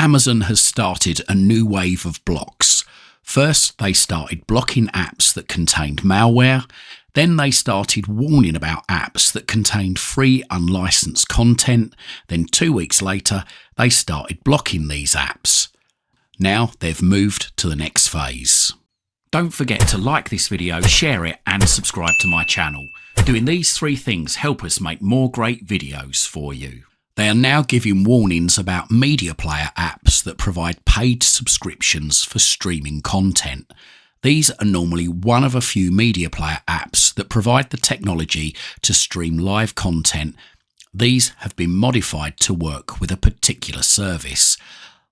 Amazon has started a new wave of blocks. First, they started blocking apps that contained malware. Then they started warning about apps that contained free unlicensed content. Then 2 weeks later, they started blocking these apps. Now they've moved to the next phase. Don't forget to like this video, share it and subscribe to my channel. Doing these 3 things help us make more great videos for you. They are now giving warnings about media player apps that provide paid subscriptions for streaming content. These are normally one of a few media player apps that provide the technology to stream live content. These have been modified to work with a particular service.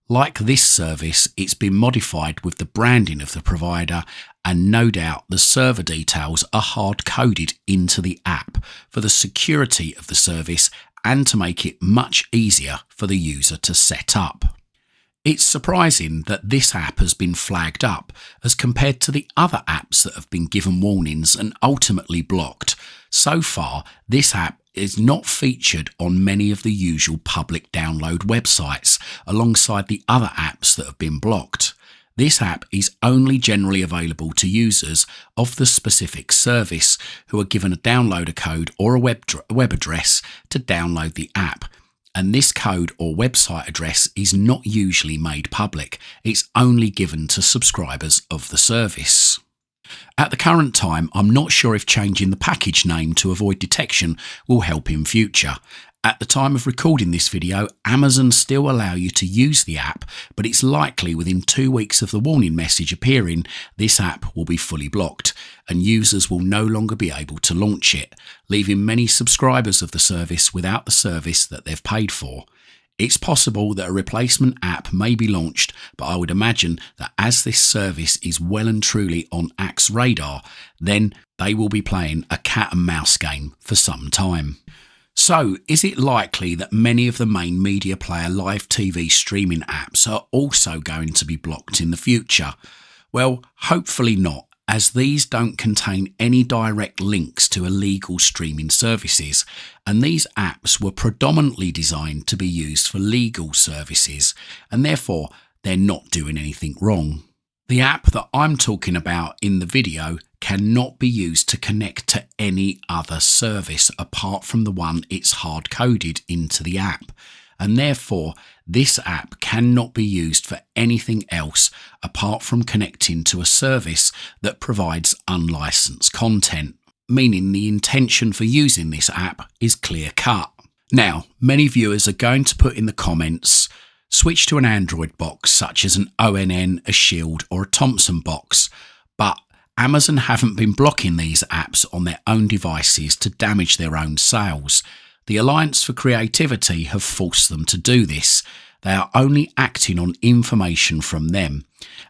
Like this service, it's been modified with the branding of the provider, and no doubt the server details are hard-coded into the app for the security of the service and to make it much easier for the user to set up. It's surprising that this app has been flagged up as compared to the other apps that have been given warnings and ultimately blocked. So far, this app is not featured on many of the usual public download websites alongside the other apps that have been blocked. This app is only generally available to users of the specific service who are given a downloader code or a web address to download the app. And this code or website address is not usually made public. It's only given to subscribers of the service. At the current time, I'm not sure if changing the package name to avoid detection will help in future. At the time of recording this video, Amazon still allow you to use the app, but it's likely within 2 weeks of the warning message appearing, this app will be fully blocked and users will no longer be able to launch it, leaving many subscribers of the service without the service that they've paid for. It's possible that a replacement app may be launched, but I would imagine that as this service is well and truly on Act's radar, then they will be playing a cat and mouse game for some time. So, is it likely that many of the main media player live TV streaming apps are also going to be blocked in the future? Well, hopefully not, as these don't contain any direct links to illegal streaming services, and these apps were predominantly designed to be used for legal services, and therefore they're not doing anything wrong. The app that I'm talking about in the video cannot be used to connect to any other service apart from the one it's hard-coded into the app, and therefore this app cannot be used for anything else apart from connecting to a service that provides unlicensed content, meaning the intention for using this app is clear-cut. Now, many viewers are going to put in the comments, switch to an Android box such as an ONN, a Shield or a Thomson box, but Amazon haven't been blocking these apps on their own devices to damage their own sales. The Alliance for Creativity have forced them to do this. They are only acting on information from them.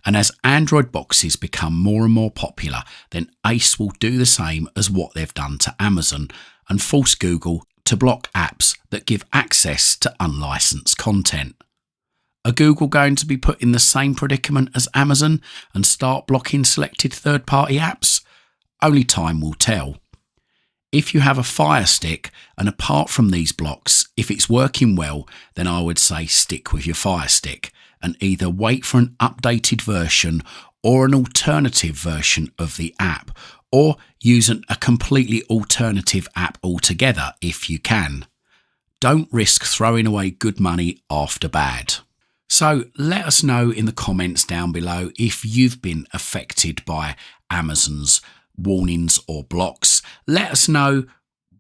And as Android boxes become more and more popular, then Ace will do the same as what they've done to Amazon and force Google to block apps that give access to unlicensed content. Are Google going to be put in the same predicament as Amazon and start blocking selected third-party apps? Only time will tell. If you have a Firestick, and apart from these blocks, if it's working well, then I would say stick with your Firestick and either wait for an updated version or an alternative version of the app, or use a completely alternative app altogether if you can. Don't risk throwing away good money after bad. So let us know in the comments down below if you've been affected by Amazon's warnings or blocks. Let us know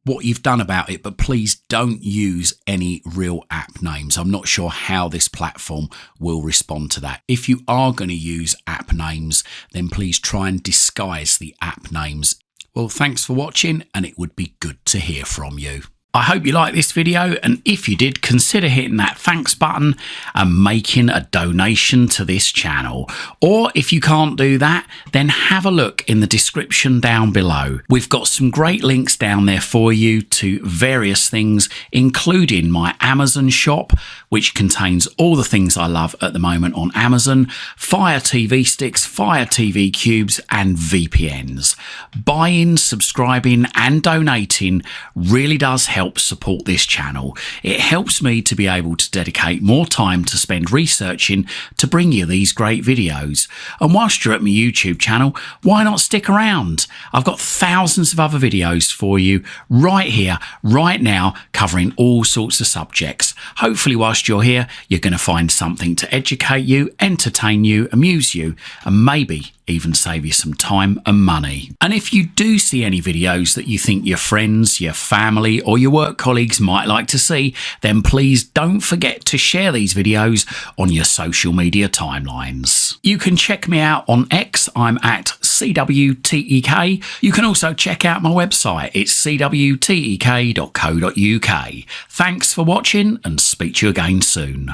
what you've done about it, but please don't use any real app names. I'm not sure how this platform will respond to that. If you are going to use app names, then please try and disguise the app names. Well, thanks for watching, and it would be good to hear from you. I hope you liked this video, and if you did, consider hitting that thanks button and making a donation to this channel. Or if you can't do that, then have a look in the description down below. We've got some great links down there for you to various things, including my Amazon shop, which contains all the things I love at the moment on Amazon: Fire TV sticks, Fire TV cubes and VPNs. Buying, subscribing and donating really does help help support this channel. It helps me to be able to dedicate more time to spend researching to bring you these great videos. And whilst you're at my YouTube channel, why not stick around? I've got thousands of other videos for you right here, right now, covering all sorts of subjects. Hopefully whilst you're here, you're going to find something to educate you, entertain you, amuse you, and maybe even save you some time and money. And if you do see any videos that you think your friends, your family, or your work colleagues might like to see, then please don't forget to share these videos on your social media timelines. You can check me out on X. I'm at CWTEK. You can also check out my website. It's cwtek.co.uk. Thanks for watching, and speak to you again soon.